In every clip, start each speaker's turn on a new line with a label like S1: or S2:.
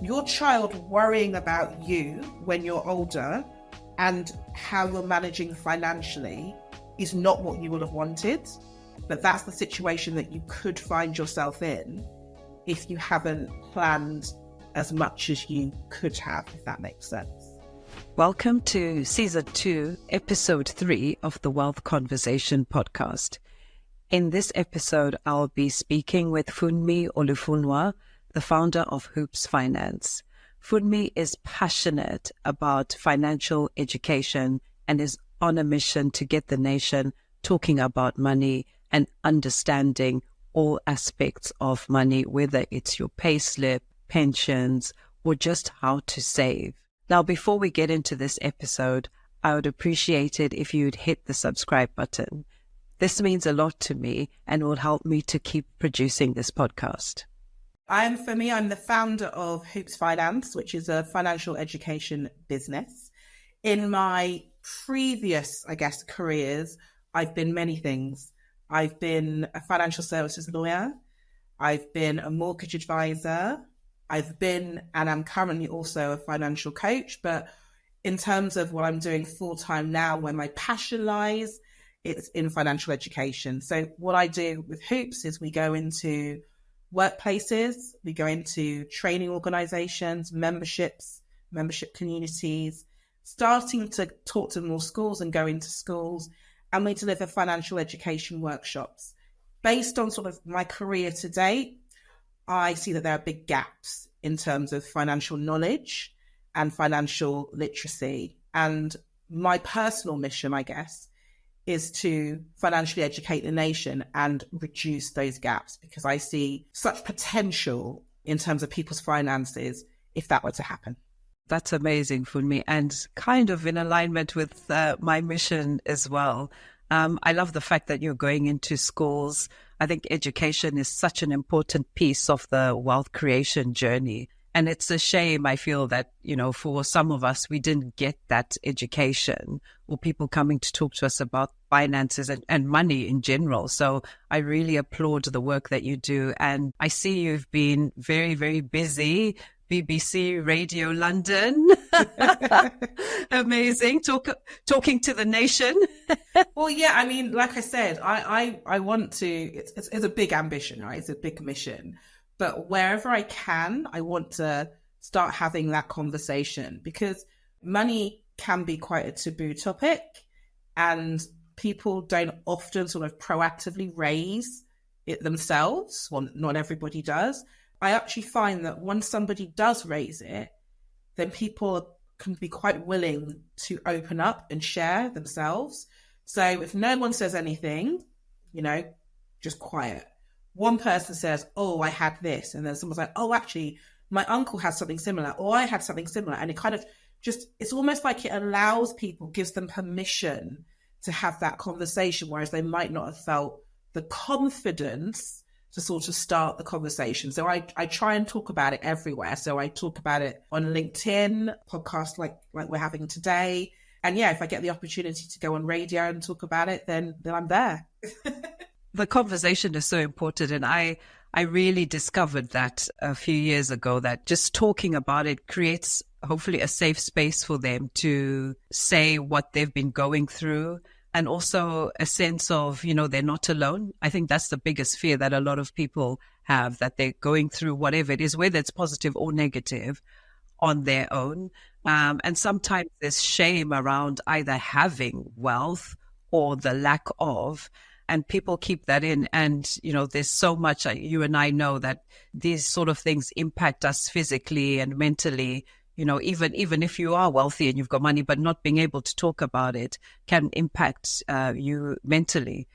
S1: your child worrying about you when you're older and how you're managing financially is not what you would have wanted. But that's the situation that you could find yourself in if you haven't planned as much as you could have, if that makes sense.
S2: Welcome to Season 2, Episode 3 of the Wealth Conversation podcast. In this episode, I'll be speaking with Funmi Olufunwa, the founder of Hoops Finance. Funmi is passionate about financial education and is on a mission to get the nation talking about money and understanding all aspects of money, whether it's your payslip, pensions, or just how to save. Now, before we get into this episode, I would appreciate it if you'd hit the subscribe button. This means a lot to me and will help me to keep producing this podcast.
S1: I'm Funmi. I'm the founder of Hoops Finance, which is a financial education business. In my previous, careers, I've been many things. I've been a financial services lawyer. I've been a mortgage advisor. I've been, and I'm currently also a financial coach. But in terms of what I'm doing full time now, where my passion lies, it's in financial education. So what I do with Hoops is we go into workplaces, we go into training organizations, membership communities, starting to talk to more schools and go into schools, and we deliver financial education workshops. Based on sort of my career to date, I see that there are big gaps in terms of financial knowledge and financial literacy. And my personal mission, is to financially educate the nation and reduce those gaps, because I see such potential in terms of people's finances if that were to happen.
S2: That's amazing, Funmi, and kind of in alignment with my mission as well. I love the fact that you're going into schools. I think education is such an important piece of the wealth creation journey. And it's a shame, I feel, that, for some of us, we didn't get that education, or people coming to talk to us about finances and money in general. So I really applaud the work that you do. And I see you've been very, very busy. BBC Radio London. Amazing. Talking to the nation.
S1: Well, yeah, like I said, I want to, it's a big ambition, right? It's a big mission. But wherever I can, I want to start having that conversation, because money can be quite a taboo topic and people don't often sort of proactively raise it themselves. Well, not everybody does. I actually find that once somebody does raise it, then people can be quite willing to open up and share themselves. So if no one says anything, just quiet. One person says, oh, I had this. And then someone's like, oh, actually, my uncle has something similar, or I had something similar. And it kind of it's almost like it allows people, gives them permission to have that conversation, whereas they might not have felt the confidence to sort of start the conversation. So I try and talk about it everywhere. So I talk about it on LinkedIn, podcasts like we're having today. And yeah, if I get the opportunity to go on radio and talk about it, then I'm there.
S2: The conversation is so important. And I really discovered that a few years ago, that just talking about it creates hopefully a safe space for them to say what they've been going through. And also a sense of, they're not alone. I think that's the biggest fear that a lot of people have, that they're going through whatever it is, whether it's positive or negative, on their own. And sometimes there's shame around either having wealth or the lack of, and people keep that in. And, there's so much, you and I know that these sort of things impact us physically and mentally. Even if you are wealthy and you've got money, but not being able to talk about it can impact you mentally.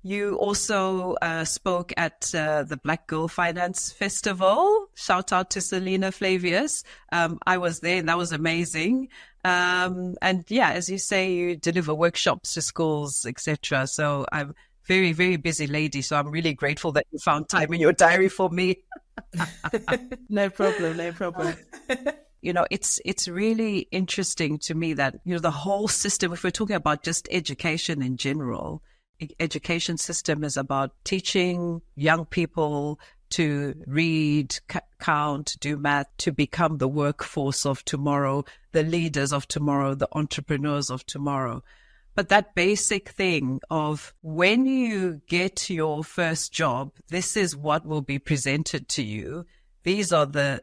S2: You also spoke at the Black Girl Finance Festival. Shout out to Selena Flavius. I was there and that was amazing. And yeah, as you say, you deliver workshops to schools, etc. So I'm very, very busy lady. So I'm really grateful that you found time in your diary for me.
S1: No problem.
S2: It's really interesting to me that, the whole system, if we're talking about just education in general, education system is about teaching young people to read, count, do math, to become the workforce of tomorrow, the leaders of tomorrow, the entrepreneurs of tomorrow. But that basic thing of when you get your first job, this is what will be presented to you. These are the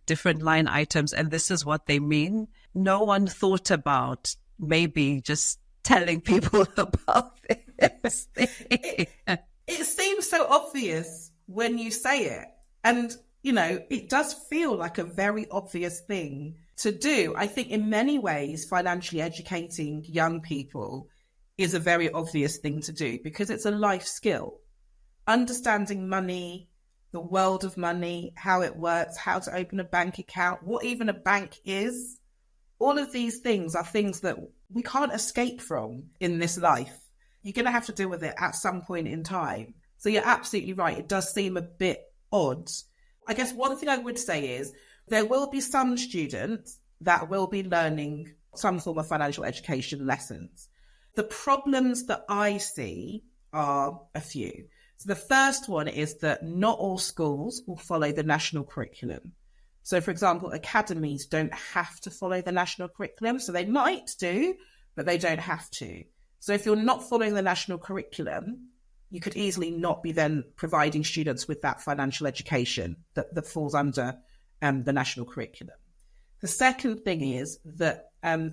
S2: different line items, and this is what they mean. No one thought about maybe just telling people about this.
S1: It seems so obvious when you say it. And, you know, it does feel like a very obvious thing to do. I think in many ways, financially educating young people is a very obvious thing to do because it's a life skill. Understanding money, the world of money, how it works, how to open a bank account, what even a bank is. All of these things are things that we can't escape from in this life. You're going to have to deal with it at some point in time. So you're absolutely right. It does seem a bit odd. I guess one thing I would say is there will be some students that will be learning some form of financial education lessons. The problems that I see are a few. So the first one is that not all schools will follow the national curriculum. So, for example, academies don't have to follow the national curriculum. So they might do, but they don't have to. So if you're not following the national curriculum, you could easily not be then providing students with that financial education that falls under the national curriculum. The second thing is that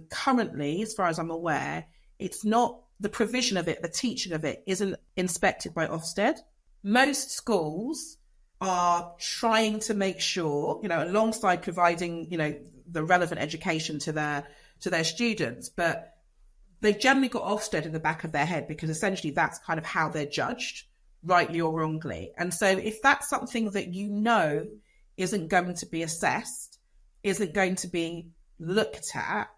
S1: currently, as far as I'm aware, it's not the provision of it, the teaching of it isn't inspected by Ofsted. Most schools are trying to make sure, you know, alongside providing, you know, the relevant education to their students, but they've generally got Ofsted in the back of their head because essentially that's kind of how they're judged, rightly or wrongly. And so if that's something that you know isn't going to be assessed, isn't going to be looked at,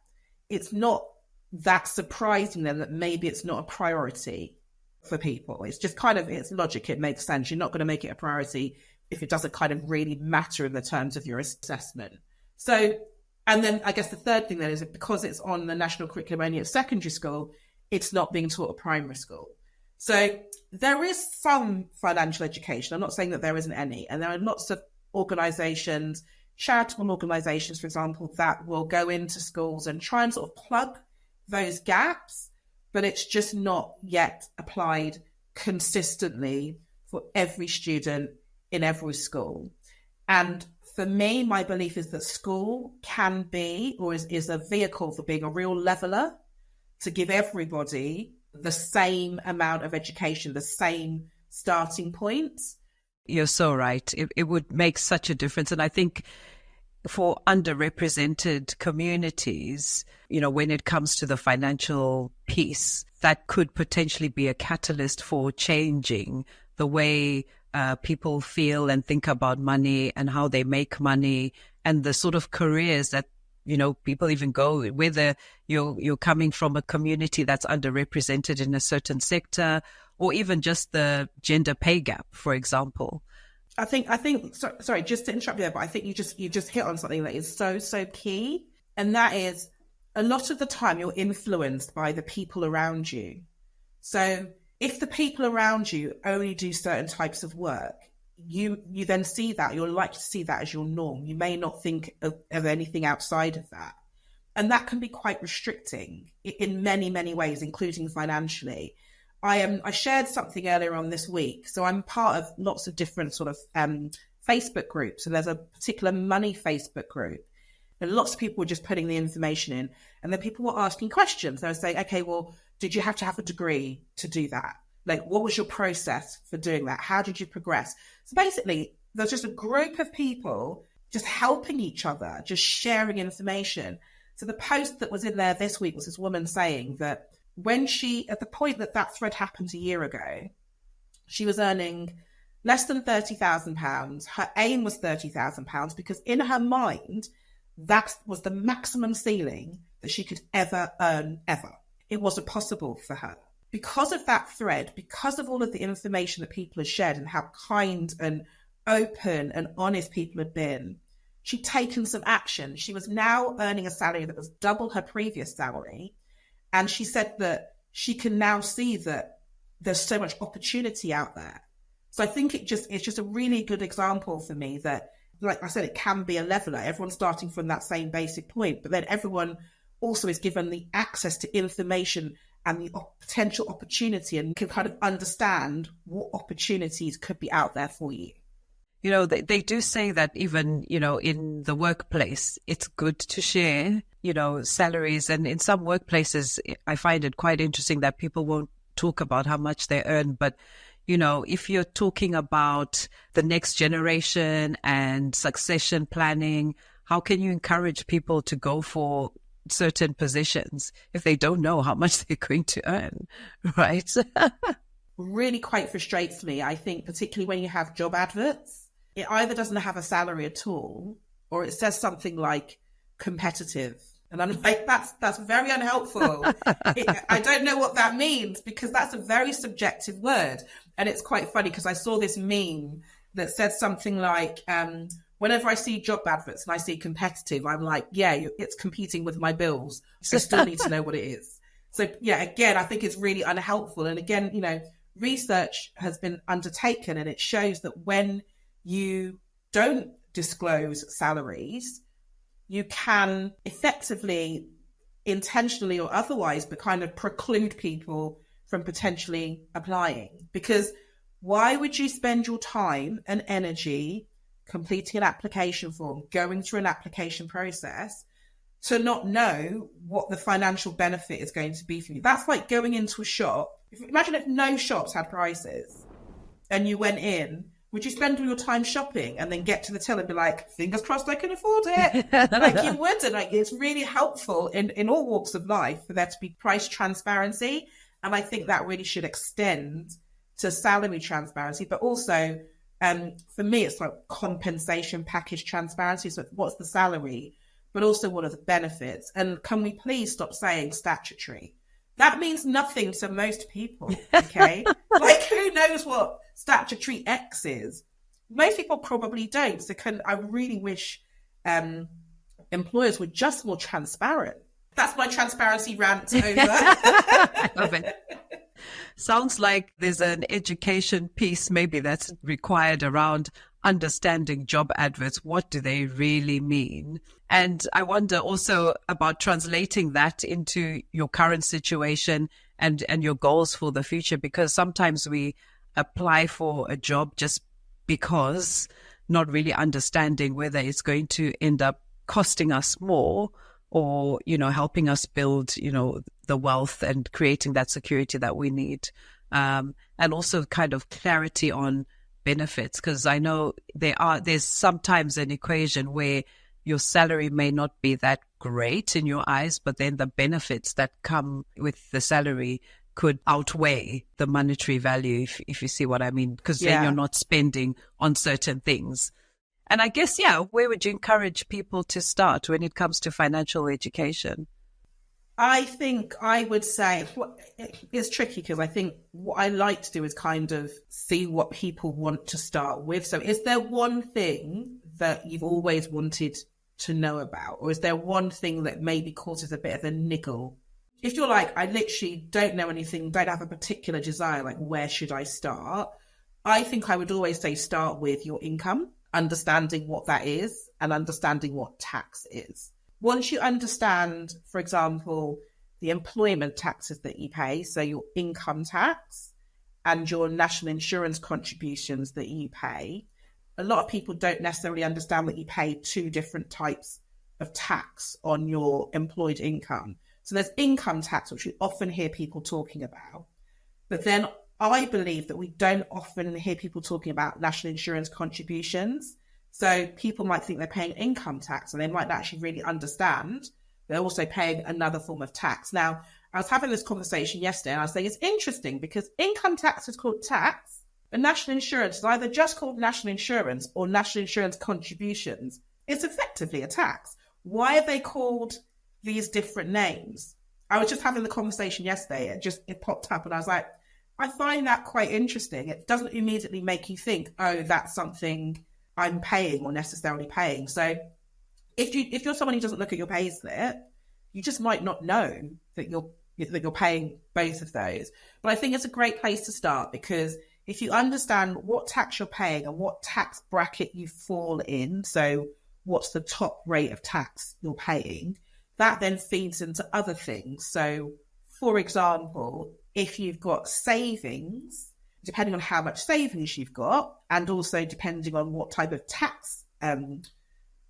S1: it's not that surprising then that maybe it's not a priority for people. It's just kind of, it's logic, it makes sense. You're not going to make it a priority if it doesn't kind of really matter in the terms of your assessment. So, and then I guess the third thing then is that because it's on the national curriculum only at secondary school, it's not being taught at primary school. So there is some financial education. I'm not saying that there isn't any. And there are lots of organisations, charitable organisations, for example, that will go into schools and try and sort of plug those gaps, but it's just not yet applied consistently for every student in every school. And for me, my belief is that school can be, or is a vehicle for being a real leveller to give everybody the same amount of education, the same starting points.
S2: You're so right. It would make such a difference. And I think for underrepresented communities, you know, when it comes to the financial piece, that could potentially be a catalyst for changing the way people feel and think about money and how they make money and the sort of careers that, you know, people even go, whether you're coming from a community that's underrepresented in a certain sector or even just the gender pay gap, for example.
S1: I think, sorry, just to interrupt you there, but I think you just hit on something that is so key. And that is a lot of the time you're influenced by the people around you. So if the people around you only do certain types of work, you then see that, you're likely to see that as your norm. You may not think of anything outside of that. And that can be quite restricting in many, many ways, including financially. I shared something earlier on this week. So I'm part of lots of different sort of Facebook groups. And there's a particular money Facebook group. And lots of people were just putting the information in. And then people were asking questions. They were saying, okay, well, did you have to have a degree to do that? Like, what was your process for doing that? How did you progress? So basically, there's just a group of people just helping each other, just sharing information. So the post that was in there this week was this woman saying that when she, at the point that thread happened a year ago, she was earning less than £30,000. Her aim was £30,000 because in her mind, that was the maximum ceiling that she could ever earn, ever. It wasn't possible for her. Because of that thread, because of all of the information that people had shared and how kind and open and honest people had been, she'd taken some action. She was now earning a salary that was double her previous salary. And she said that she can now see that there's so much opportunity out there. So I think it's just a really good example for me that, like I said, it can be a leveler. Everyone's starting from that same basic point, but then everyone also is given the access to information and the potential opportunity, and can kind of understand what opportunities could be out there for you.
S2: You know, they do say that even, you know, in the workplace, it's good to share, you know, salaries. And in some workplaces, I find it quite interesting that people won't talk about how much they earn. But, you know, if you're talking about the next generation and succession planning, how can you encourage people to go for certain positions if they don't know how much they're going to earn, right?
S1: Really quite frustrates me, I think, particularly when you have job adverts. It either doesn't have a salary at all, or it says something like competitive. And I'm like, that's very unhelpful. I don't know what that means, because that's a very subjective word. And it's quite funny because I saw this meme that said something like, whenever I see job adverts and I see competitive, I'm like, yeah, it's competing with my bills. I still need to know what it is. So yeah, again, I think it's really unhelpful. And again, you know, research has been undertaken, and it shows that when you don't disclose salaries, you can effectively, intentionally or otherwise, but kind of preclude people from potentially applying. Because why would you spend your time and energy completing an application form, going through an application process, to not know what the financial benefit is going to be for you? That's like going into a shop. Imagine if no shops had prices and you went in. Would you spend all your time shopping and then get to the till and be like, fingers crossed I can afford it? Like, you wouldn't. Like, it's really helpful in all walks of life for there to be price transparency. And I think that really should extend to salary transparency, but also, for me, it's like compensation package transparency. So what's the salary, but also what are the benefits? And can we please stop saying statutory? That means nothing to most people, okay? Like, who knows what statutory X is? Most people probably don't. So I really wish employers were just more transparent. That's my transparency rant over.
S2: I love it. Sounds like there's an education piece maybe that's required around understanding job adverts. What do they really mean? And I wonder also about translating that into your current situation and your goals for the future, because sometimes we apply for a job just because, not really understanding whether it's going to end up costing us more or, you know, helping us build, you know, the wealth and creating that security that we need. And also kind of clarity on benefits, because I know there's sometimes an equation where your salary may not be that great in your eyes, but then the benefits that come with the salary could outweigh the monetary value, if you see what I mean, because then you're not spending on certain things. And I guess, where would you encourage people to start when it comes to financial education?
S1: I think I would say it's tricky, because I think what I like to do is kind of see what people want to start with. So is there one thing that you've always wanted to know about? Or is there one thing that maybe causes a bit of a niggle? If you're like, I literally don't know anything, don't have a particular desire, like, where should I start? I think I would always say start with your income, understanding what that is and understanding what tax is. Once you understand, for example, the employment taxes that you pay, so your income tax and your national insurance contributions that you pay, a lot of people don't necessarily understand that you pay two different types of tax on your employed income. So there's income tax, which we often hear people talking about. But then I believe that we don't often hear people talking about national insurance contributions. So people might think they're paying income tax and they might not actually really understand they're also paying another form of tax. Now, I was having this conversation yesterday and I was saying it's interesting because income tax is called tax, but national insurance is either just called national insurance or national insurance contributions. It's effectively a tax. Why are they called these different names? I was just having the conversation yesterday. It popped up and I was like, I find that quite interesting. It doesn't immediately make you think, oh, that's something I'm paying or necessarily paying. So if you're someone who doesn't look at your payslip, you just might not know that you're paying both of those. But I think it's a great place to start, because if you understand what tax you're paying and what tax bracket you fall in, so what's the top rate of tax you're paying, that then feeds into other things. So, for example, if you've got savings, depending on how much savings you've got, and also depending on what type of tax,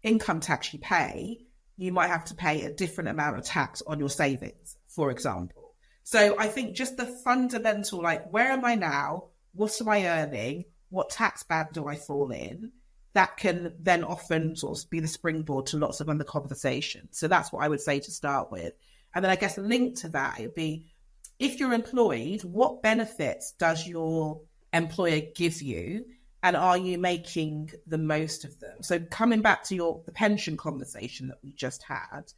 S1: income tax you pay, you might have to pay a different amount of tax on your savings, for example. So I think just the fundamental, like, where am I now? What am I earning? What tax band do I fall in? That can then often sort of be the springboard to lots of other conversations. So that's what I would say to start with. And then I guess linked to that, it would be, if you're employed, what benefits does your employer give you? And are you making the most of them? So coming back to the pension conversation that we just had,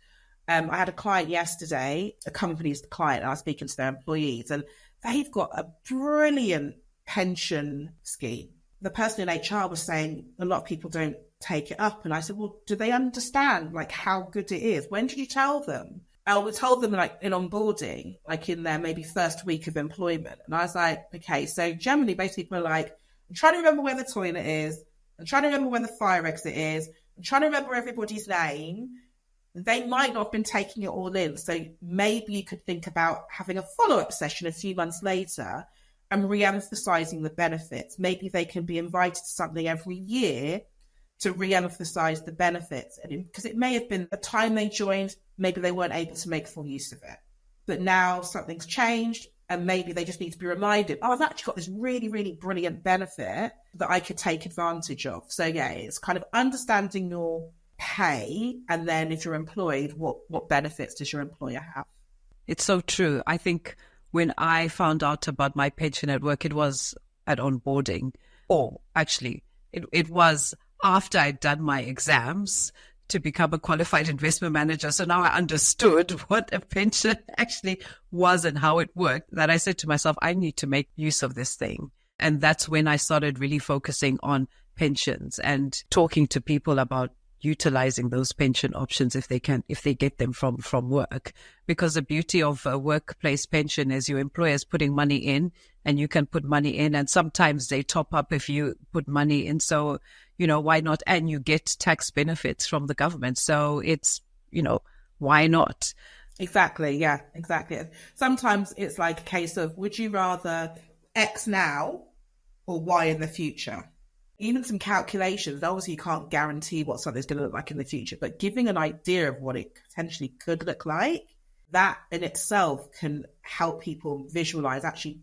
S1: I had a client yesterday, a company's client, and I was speaking to their employees, and they've got a brilliant pension scheme. The person in HR was saying a lot of people don't take it up. And I said, well, do they understand like how good it is? When did you tell them? We told them like in onboarding, like in their maybe first week of employment. And I was like, okay, so generally basically people are like, I'm trying to remember where the toilet is. I'm trying to remember where the fire exit is. I'm trying to remember everybody's name. They might not have been taking it all in. So maybe you could think about having a follow-up session a few months later and re-emphasizing the benefits. Maybe they can be invited to something every year to re-emphasize the benefits. And because it may have been a time they joined, maybe they weren't able to make full use of it. But now something's changed and maybe they just need to be reminded, oh, I've actually got this really, really brilliant benefit that I could take advantage of. So yeah, it's kind of understanding your pay, and then if you're employed, what benefits does your employer have?
S2: It's so true. I think when I found out about my pension at work, it was at onboarding, or actually it was after I'd done my exams to become a qualified investment manager. So now I understood what a pension actually was and how it worked, that I said to myself, I need to make use of this thing. And that's when I started really focusing on pensions and talking to people about utilizing those pension options if they get them from work. Because the beauty of a workplace pension is your employer is putting money in and you can put money in, and sometimes they top up if you put money in. So, why not? And you get tax benefits from the government. So it's, why not?
S1: Exactly. Yeah, exactly. Sometimes it's like a case of, would you rather X now or Y in the future? Even some calculations, obviously you can't guarantee what something's going to look like in the future, but giving an idea of what it potentially could look like, that in itself can help people visualize, actually,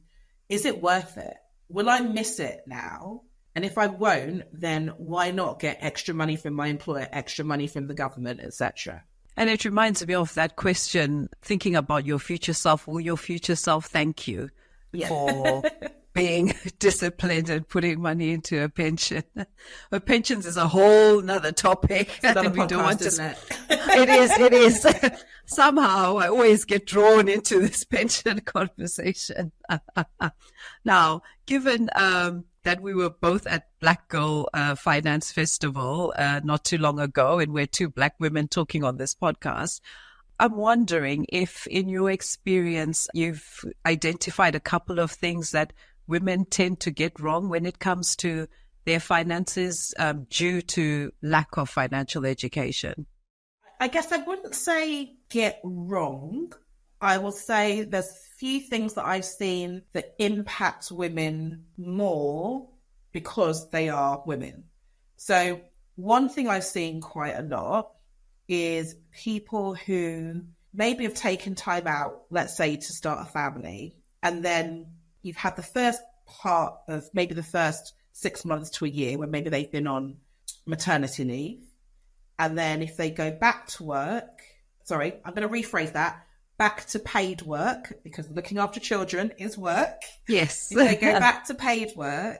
S1: is it worth it? Will I miss it now? And if I won't, then why not get extra money from my employer, extra money from the government, etc.?
S2: And it reminds me of that question, thinking about your future self. Will your future self thank you for being disciplined and putting money into a pension? But pensions is a whole nother topic.
S1: Another podcast, we don't want to. Isn't it?
S2: It is. Somehow I always get drawn into this pension conversation. Now, given that we were both at Black Girl Finance Festival not too long ago, and we're two Black women talking on this podcast, I'm wondering if in your experience you've identified a couple of things that women tend to get wrong when it comes to their finances due to lack of financial education.
S1: I guess I wouldn't say get wrong. I will say there's few things that I've seen that impact women more because they are women. So one thing I've seen quite a lot is people who maybe have taken time out, let's say, to start a family, and then you've had the first part of maybe the first 6 months to a year when maybe they've been on maternity leave. And then if they go back to work, sorry, I'm going to rephrase that, back to paid work, because looking after children is work.
S2: Yes.
S1: If they go back to paid work,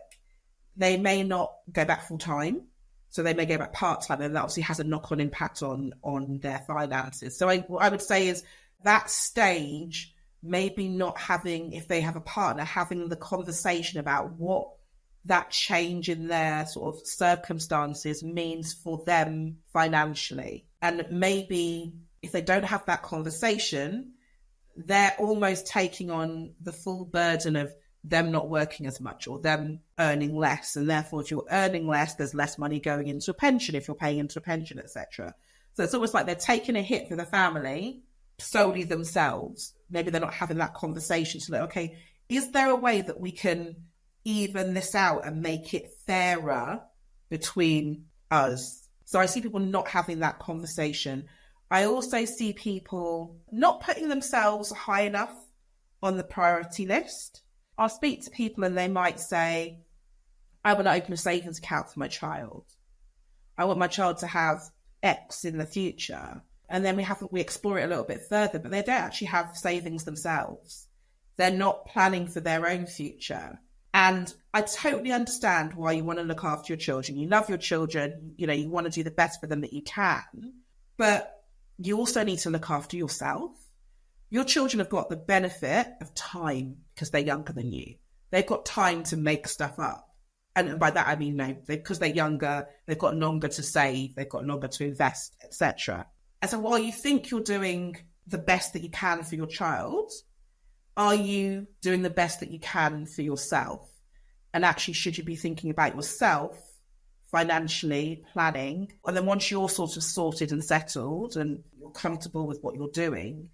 S1: they may not go back full time. So they may go back part-time, and that obviously has a knock-on impact on their finances. So what I would say is that stage, maybe not having, if they have a partner, having the conversation about what that change in their sort of circumstances means for them financially. And maybe if they don't have that conversation, they're almost taking on the full burden of them not working as much or them earning less. And therefore, if you're earning less, there's less money going into a pension if you're paying into a pension, etc. So it's almost like they're taking a hit for the family solely themselves. Maybe they're not having that conversation to like, okay, is there a way that we can even this out and make it fairer between us? So I see people not having that conversation. I also see people not putting themselves high enough on the priority list. I'll speak to people and they might say, I want to open a savings account for my child. I want my child to have X in the future. And then we explore it a little bit further, but they don't actually have savings themselves. They're not planning for their own future. And I totally understand why you want to look after your children. You love your children, you want to do the best for them that you can, but you also need to look after yourself. Your children have got the benefit of time because they're younger than you. They've got time to make stuff up. And by that, I mean, because they're younger, they've got longer to save, they've got longer to invest, etc. And so while you think you're doing the best that you can for your child, are you doing the best that you can for yourself? And actually, should you be thinking about yourself financially, planning? And then once you're sort of sorted and settled and you're comfortable with what you're doing,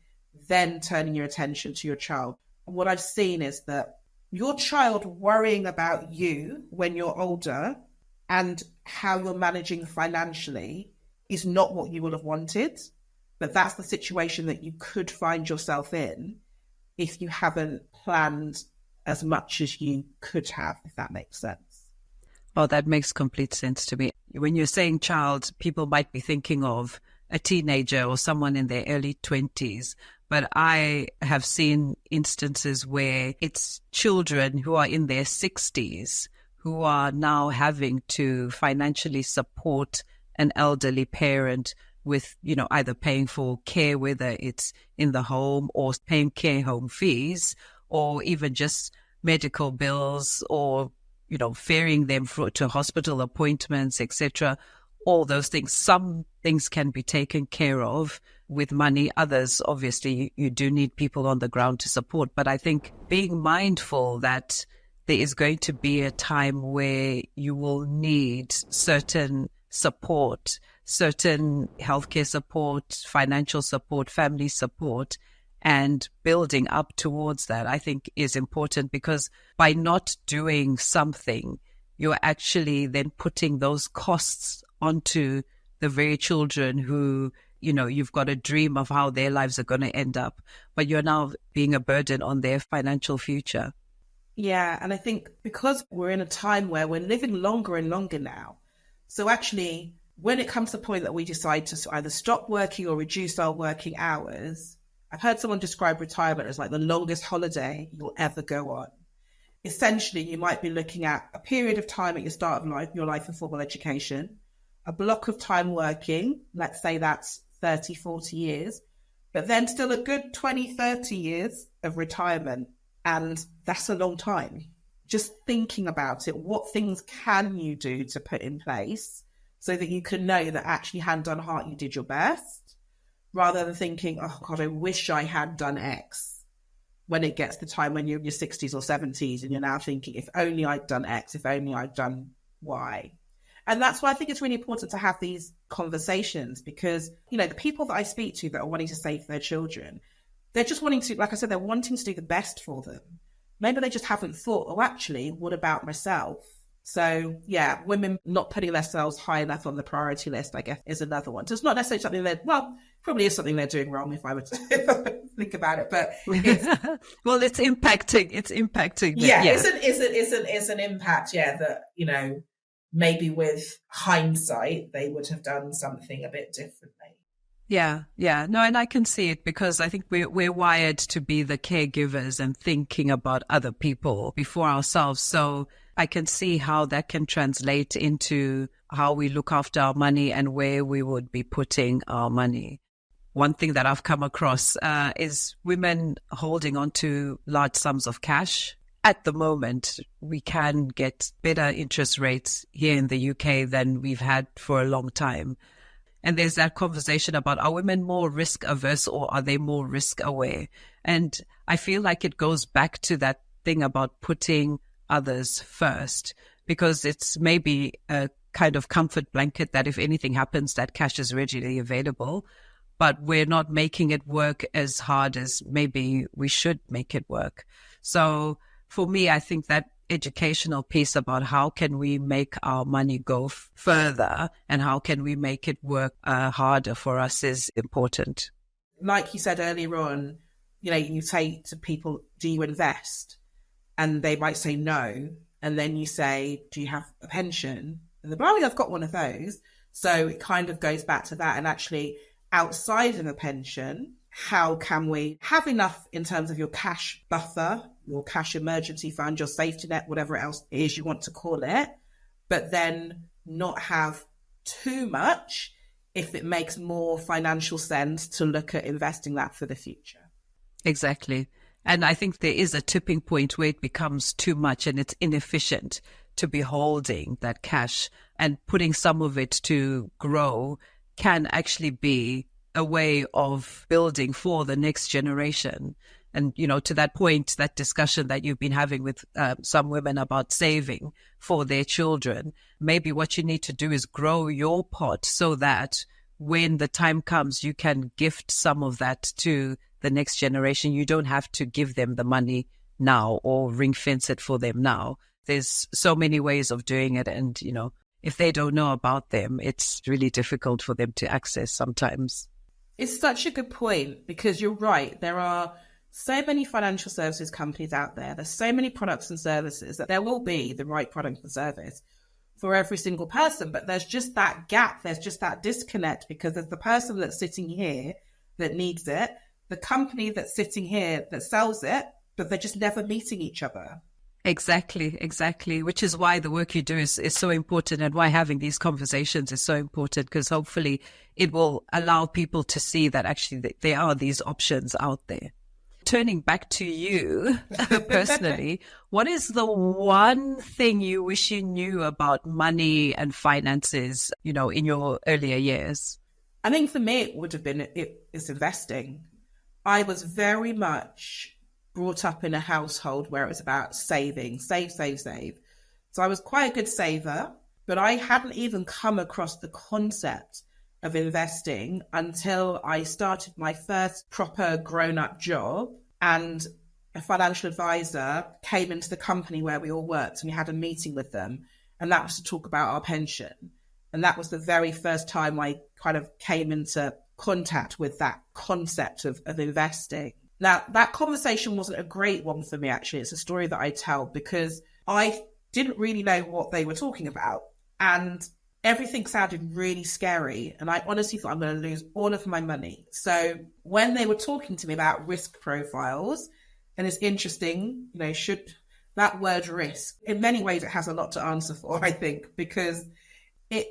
S1: then turning your attention to your child. And what I've seen is that your child worrying about you when you're older and how you're managing financially is not what you would have wanted. But that's the situation that you could find yourself in if you haven't planned as much as you could have, if that makes sense.
S2: Oh, that makes complete sense to me. When you're saying child, people might be thinking of a teenager or someone in their early 20s. But I have seen instances where it's children who are in their 60s who are now having to financially support an elderly parent with, either paying for care, whether it's in the home or paying care home fees, or even just medical bills, or, ferrying them to hospital appointments, etc. All those things. Some things can be taken care of with money. Others, obviously, you do need people on the ground to support. But I think being mindful that there is going to be a time where you will need certain support, certain healthcare support, financial support, family support, and building up towards that, I think is important, because by not doing something, you're actually then putting those costs onto the very children who, you've got a dream of how their lives are going to end up, but you're now being a burden on their financial future.
S1: Yeah, and I think because we're in a time where we're living longer and longer now, so actually when it comes to the point that we decide to either stop working or reduce our working hours, I've heard someone describe retirement as like the longest holiday you'll ever go on. Essentially, you might be looking at a period of time at your start of your life in formal education, a block of time working, let's say that's 30, 40 years, but then still a good 20, 30 years of retirement. And that's a long time. Just thinking about it, what things can you do to put in place so that you can know that actually hand on heart you did your best, rather than thinking, oh God, I wish I had done X, when it gets the time when you're in your 60s or 70s and you're now thinking, if only I'd done X, if only I'd done Y. And that's why I think it's really important to have these conversations, because, the people that I speak to that are wanting to save their children, they're just wanting to, like I said, they're wanting to do the best for them. Maybe they just haven't thought, oh, actually, what about myself? So, yeah, women not putting themselves high enough on the priority list, I guess, is another one. So it's not necessarily something probably is something they're doing wrong if I were to think about it. But it's,
S2: well, it's impacting. It's impacting.
S1: Yeah, yeah. It's an impact. Yeah, that maybe with hindsight they would have done something a bit differently.
S2: Yeah. No, and I can see it, because I think we're wired to be the caregivers and thinking about other people before ourselves. So I can see how that can translate into how we look after our money and where we would be putting our money. One thing that I've come across is women holding on to large sums of cash. At the moment, we can get better interest rates here in the UK than we've had for a long time. And there's that conversation about, are women more risk averse or are they more risk aware? And I feel like it goes back to that thing about putting others first, because it's maybe a kind of comfort blanket that if anything happens, that cash is readily available, but we're not making it work as hard as maybe we should make it work. So for me, I think that educational piece about how can we make our money go further and how can we make it work harder for us is important.
S1: Like you said earlier on, you say to people, do you invest? And they might say no. And then you say, do you have a pension? And they're like, oh, I've got one of those. So it kind of goes back to that. And actually, outside of a pension, how can we have enough in terms of your cash buffer, your cash emergency fund, your safety net, whatever else it is you want to call it, but then not have too much if it makes more financial sense to look at investing that for the future.
S2: Exactly. And I think there is a tipping point where it becomes too much and it's inefficient to be holding that cash, and putting some of it to grow can actually be a way of building for the next generation. And, to that point, that discussion that you've been having with some women about saving for their children, maybe what you need to do is grow your pot so that when the time comes, you can gift some of that to the next generation. You don't have to give them the money now or ring fence it for them now. There's so many ways of doing it. And, if they don't know about them, it's really difficult for them to access sometimes.
S1: It's such a good point, because you're right. There are so many financial services companies out there. There's so many products and services that there will be the right product and service for every single person. But there's just that gap. There's just that disconnect, because there's the person that's sitting here that needs it, the company that's sitting here that sells it, but they're just never meeting each other. Exactly.
S2: Which is why the work you do is so important, and why having these conversations is so important, because hopefully it will allow people to see that actually there are these options out there. Turning back to you personally, what is the one thing you wish you knew about money and finances, in your earlier years?
S1: I think for me, it would have been, it's investing. I was very much brought up in a household where it was about saving, save. So I was quite a good saver, but I hadn't even come across the concept of investing until I started my first proper grown-up job, and a financial advisor came into the company where we all worked, and we had a meeting with them, and that was to talk about our pension. And that was the very first time I kind of came into contact with that concept of investing. Now, that conversation wasn't a great one for me, actually. It's a story that I tell because I didn't really know what they were talking about, and everything sounded really scary. And I honestly thought I'm going to lose all of my money. So when they were talking to me about risk profiles, and it's interesting, should that word risk, in many ways, it has a lot to answer for, I think, because it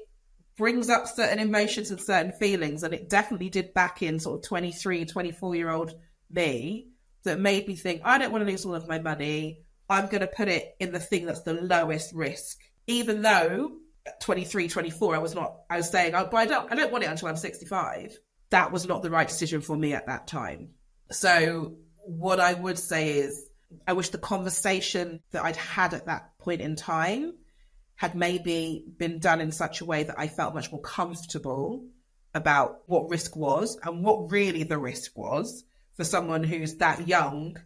S1: brings up certain emotions and certain feelings. And it definitely did back in sort of 23, 24-year-old me, that made me think, I don't want to lose all of my money. I'm going to put it in the thing that's the lowest risk. Even though at 23, 24, I was saying, but I don't want it until I'm 65. That was not the right decision for me at that time. So what I would say is, I wish the conversation that I'd had at that point in time had maybe been done in such a way that I felt much more comfortable about what risk was and what really the risk was for someone who's that young,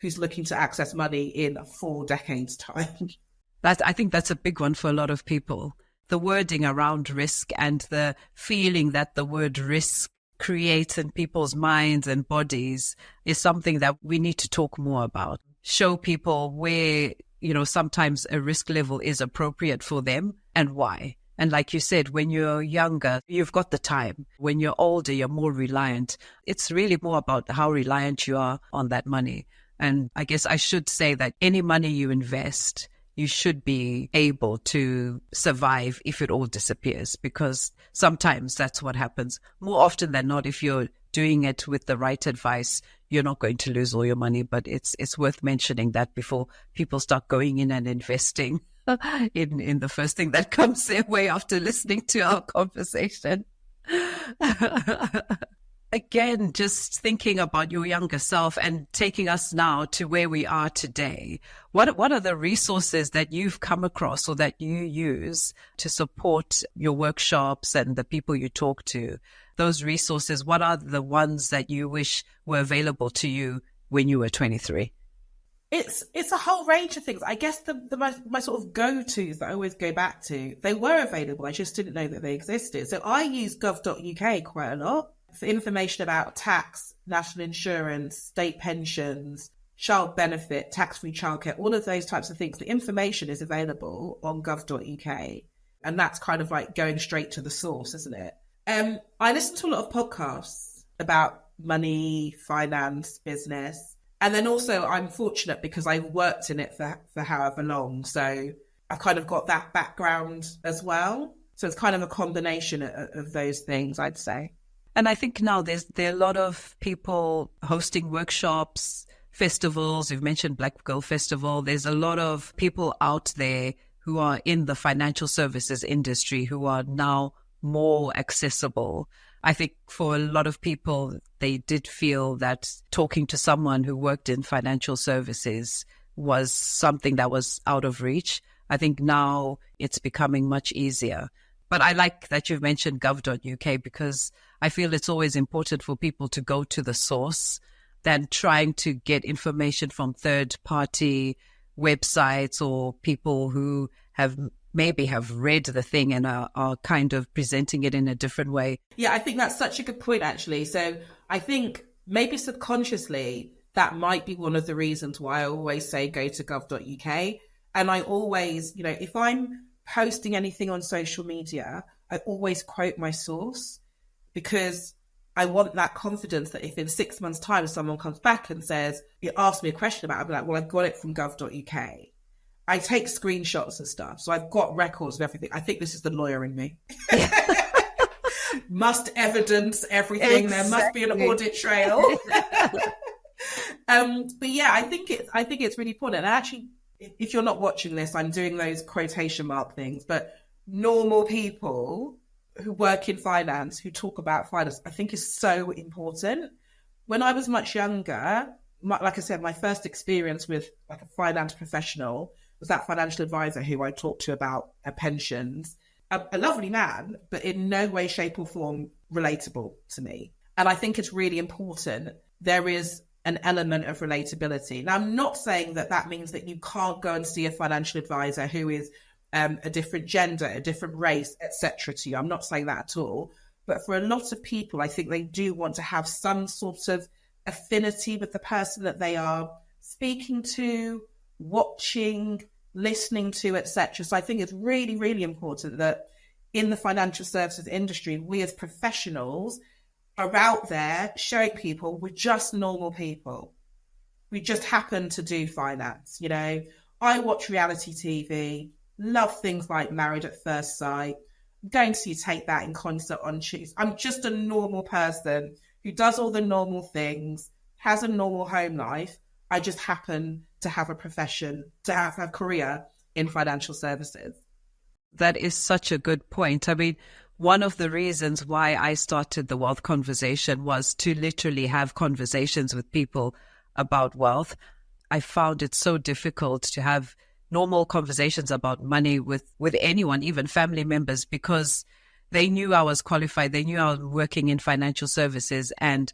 S1: who's looking to access money in 4 decades' time.
S2: I think that's a big one for a lot of people. The wording around risk and the feeling that the word risk creates in people's minds and bodies is something that we need to talk more about. Show people where, sometimes a risk level is appropriate for them and why. And like you said, when you're younger, you've got the time. When you're older, you're more reliant. It's really more about how reliant you are on that money. And I guess I should say that any money you invest, you should be able to survive if it all disappears, because sometimes that's what happens. More often than not, if you're doing it with the right advice, you're not going to lose all your money. But it's worth mentioning that before people start going in and investing in the first thing that comes their way after listening to our conversation. again, just thinking about your younger self and taking us now to where we are today, what are the resources that you've come across or that you use to support your workshops and the people you talk to? Those resources, what are the ones that you wish were available to you when you were 23?
S1: It's a whole range of things. I guess my sort of go-tos that I always go back to, they were available. I just didn't know that they existed. So I use gov.uk quite a lot for information about tax, national insurance, state pensions, child benefit, tax-free childcare, all of those types of things. The information is available on gov.uk. And that's kind of like going straight to the source, isn't it? I listen to a lot of podcasts about money, finance, business. And then also I'm fortunate because I worked in it for however long. So I've kind of got that background as well. So it's kind of a combination of those things, I'd say.
S2: And I think now there are a lot of people hosting workshops, festivals. You've mentioned Black Girl Festival. There's a lot of people out there who are in the financial services industry who are now more accessible. I think for a lot of people, they did feel that talking to someone who worked in financial services was something that was out of reach. I think now it's becoming much easier. But I like that you've mentioned gov.uk because I feel it's always important for people to go to the source than trying to get information from third-party websites or people who maybe have read the thing and are kind of presenting it in a different way.
S1: Yeah, I think that's such a good point, actually. So I think maybe subconsciously that might be one of the reasons why I always say go to gov.uk. And I always, if I'm posting anything on social media, I always quote my source because I want that confidence that if in 6 months' time someone comes back and says, you asked me a question about it, I'll be like, well, I've got it from gov.uk. I take screenshots and stuff. So I've got records of everything. I think this is the lawyer in me. Must evidence everything. Exactly. There must be an audit trail. But yeah, I think it's really important. And actually, if you're not watching this, I'm doing those quotation mark things, but normal people who work in finance, who talk about finance, I think is so important. When I was much younger, like I said, my first experience with like a finance professional was that financial advisor who I talked to about pensions. A lovely man, but in no way, shape or form relatable to me. And I think it's really important. There is an element of relatability. Now, I'm not saying that means that you can't go and see a financial advisor who is a different gender, a different race, etc. to you. I'm not saying that at all. But for a lot of people, I think they do want to have some sort of affinity with the person that they are speaking to, watching, listening to, etc. So I think it's really, really important that in the financial services industry, we as professionals are out there showing people we're just normal people. We just happen to do finance. I watch reality TV, love things like Married at First Sight. I'm going to take that in concert on Tuesday. I'm just a normal person who does all the normal things, has a normal home life. I just happen to have a profession, to have a career in financial services.
S2: That is such a good point. I mean, one of the reasons why I started the Wealth Conversation was to literally have conversations with people about wealth. I found it so difficult to have normal conversations about money with anyone, even family members, because they knew I was qualified. They knew I was working in financial services. And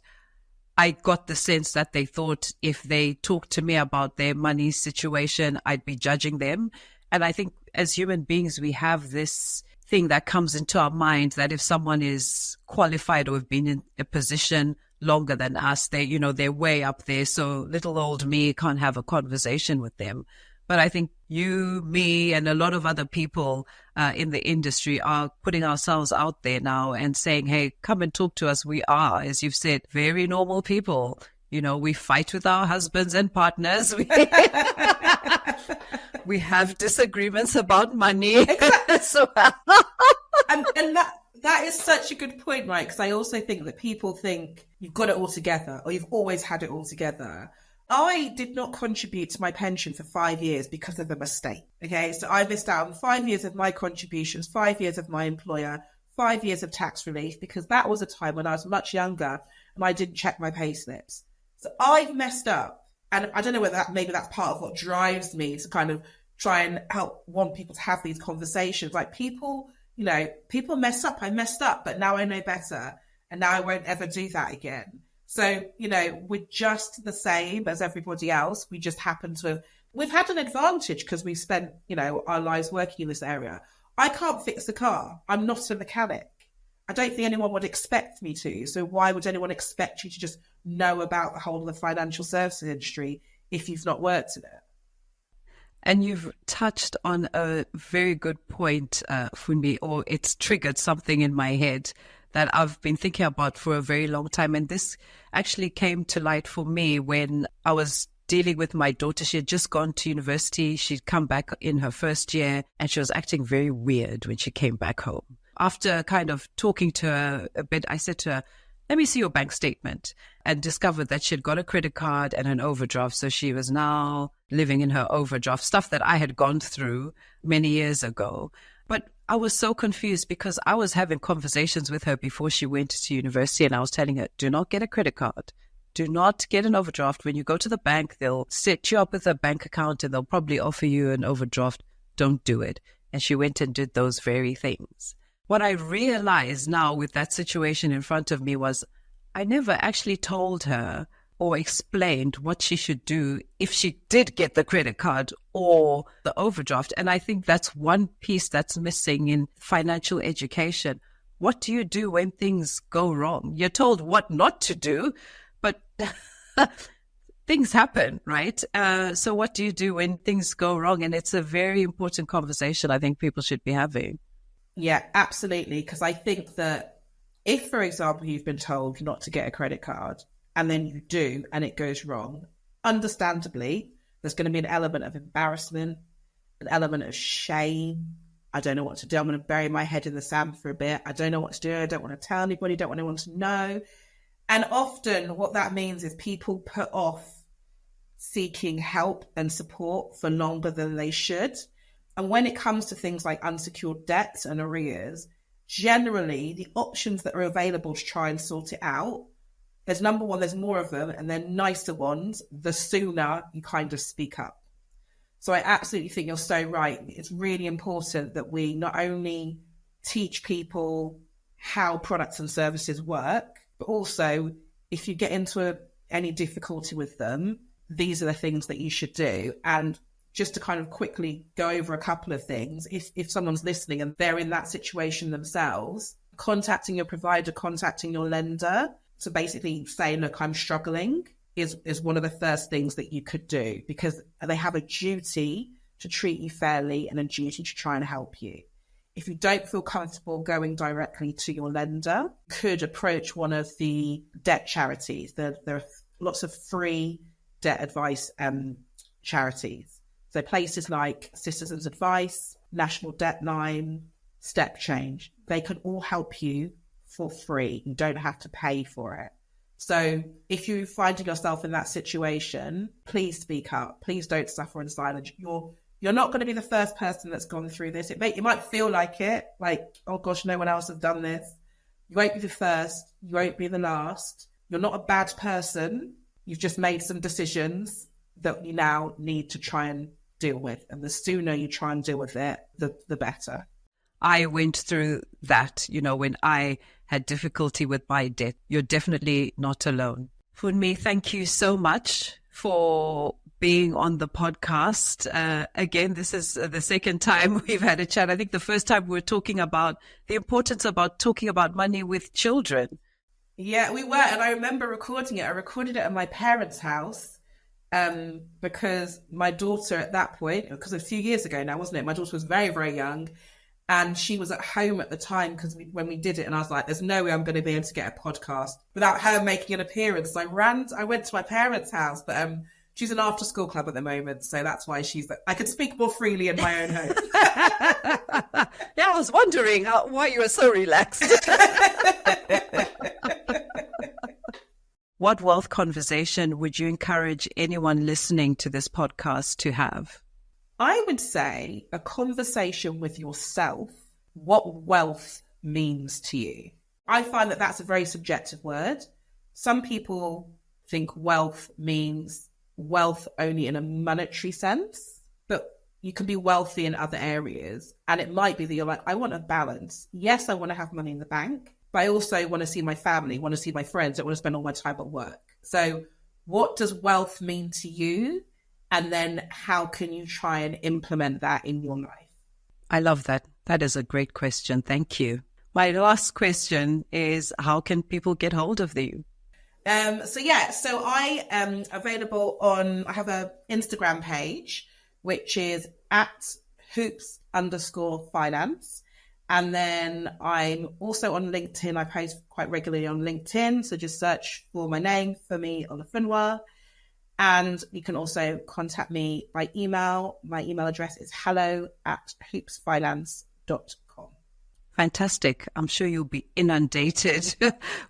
S2: I got the sense that they thought if they talked to me about their money situation, I'd be judging them. And I think as human beings, we have this thing that comes into our mind that if someone is qualified or have been in a position longer than us, they're way up there. So little old me can't have a conversation with them. But I think you, me, and a lot of other people in the industry are putting ourselves out there now and saying, hey, come and talk to us. We are, as you've said, very normal people. We fight with our husbands and partners. We have disagreements about money.
S1: Exactly. and that is such a good point, right? Because I also think that people think you've got it all together or you've always had it all together. I did not contribute to my pension for 5 years because of a mistake. Okay, so I missed out on 5 years of my contributions, 5 years of my employer, 5 years of tax relief because that was a time when I was much younger and I didn't check my pay slips. So I've messed up. And I don't know whether maybe that's part of what drives me to kind of try and want people to have these conversations. Like people mess up. I messed up, but now I know better. And now I won't ever do that again. So, we're just the same as everybody else. We just we've had an advantage because we've spent, our lives working in this area. I can't fix the car. I'm not a mechanic. I don't think anyone would expect me to. So why would anyone expect you to just know about the whole of the financial services industry if you've not worked in it?
S2: And you've touched on a very good point, Funmi, or it's triggered something in my head that I've been thinking about for a very long time. And this actually came to light for me when I was dealing with my daughter. She had just gone to university. She'd come back in her first year and she was acting very weird when she came back home. After kind of talking to her a bit, I said to her, let me see your bank statement, and discovered that she had got a credit card and an overdraft. So she was now living in her overdraft, stuff that I had gone through many years ago. But I was so confused because I was having conversations with her before she went to university, and I was telling her, do not get a credit card. Do not get an overdraft. When you go to the bank, they'll set you up with a bank account and they'll probably offer you an overdraft. Don't do it. And she went and did those very things. What I realized now with that situation in front of me was I never actually told her or explained what she should do if she did get the credit card or the overdraft. And I think that's one piece that's missing in financial education. What do you do when things go wrong? You're told what not to do, but things happen, right? So what do you do when things go wrong? And it's a very important conversation I think people should be having.
S1: Yeah, absolutely. Because I think that if, for example, you've been told not to get a credit card and then you do and it goes wrong, understandably, there's going to be an element of embarrassment, an element of shame. I don't know what to do. I'm going to bury my head in the sand for a bit. I don't know what to do. I don't want to tell anybody. Don't want anyone to know. And often what that means is people put off seeking help and support for longer than they should. And when it comes to things like unsecured debts and arrears, generally the options that are available to try and sort it out, there's number one, there's more of them, and they're nicer ones, the sooner you kind of speak up. So I absolutely think you're so right. It's really important that we not only teach people how products and services work, but also if you get into any difficulty with them, these are the things that you should do. And just to kind of quickly go over a couple of things, if someone's listening and they're in that situation themselves, contacting your provider, contacting your lender to basically say, look, I'm struggling is one of the first things that you could do, because they have a duty to treat you fairly and a duty to try and help you. If you don't feel comfortable going directly to your lender, could approach one of the debt charities. There are lots of free debt advice charities. So places like Citizens Advice, National Debt Line, Step Change, they can all help you for free. You don't have to pay for it. So if you're finding yourself in that situation, please speak up. Please don't suffer in silence. You're not going to be the first person that's gone through this. You might feel like it, like, oh gosh, no one else has done this. You won't be the first. You won't be the last. You're not a bad person. You've just made some decisions that you now need to try and deal with. And the sooner you try and deal with it, the better.
S2: I went through that, when I had difficulty with my debt. You're definitely not alone. Funmi, thank you so much for being on the podcast. Again, this is the second time we've had a chat. I think the first time we were talking about the importance about talking about money with children.
S1: Yeah, we were. And I remember recording it. I recorded it at my parents' house because my daughter at that point, because a few years ago now, wasn't it? My daughter was very, very young. And she was at home at the time when we did it. And I was like, there's no way I'm going to be able to get a podcast without her making an appearance. So I went to my parents' house, but she's an after-school club at the moment. So that's why I could speak more freely in my own home.
S2: Yeah, I was wondering why you were so relaxed. What wealth conversation would you encourage anyone listening to this podcast to have?
S1: I would say a conversation with yourself. What wealth means to you. I find that that's a very subjective word. Some people think wealth means wealth only in a monetary sense, but you can be wealthy in other areas. And it might be that you're like, I want a balance. Yes, I want to have money in the bank, but I also want to see my family, want to see my friends. I want to spend all my time at work. So what does wealth mean to you? And then how can you try and implement that in your life?
S2: I love that. That is a great question. Thank you. My last question is, how can people get hold of you?
S1: So I am available I have an Instagram page, which is at hoops_finance. And then I'm also on LinkedIn. I post quite regularly on LinkedIn. So just search for my name, Funmi Olufunwa. And you can also contact me by email. My email address is hello@hoopsfinance.com.
S2: Fantastic. I'm sure you'll be inundated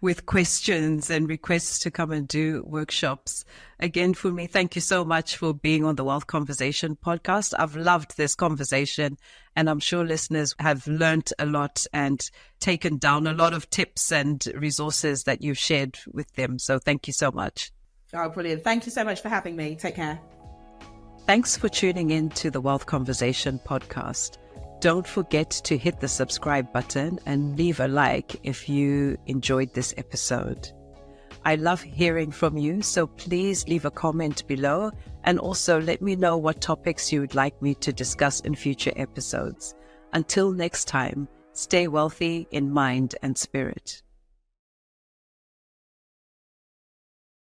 S2: with questions and requests to come and do workshops. Again, Funmi, thank you so much for being on the Wealth Conversation podcast. I've loved this conversation, and I'm sure listeners have learned a lot and taken down a lot of tips and resources that you've shared with them. So thank you so much.
S1: Oh, brilliant. Thank you so much for having me. Take care.
S2: Thanks for tuning in to the Wealth Conversation podcast. Don't forget to hit the subscribe button and leave a like if you enjoyed this episode. I love hearing from you, so please leave a comment below and also let me know what topics you would like me to discuss in future episodes. Until next time, stay wealthy in mind and spirit.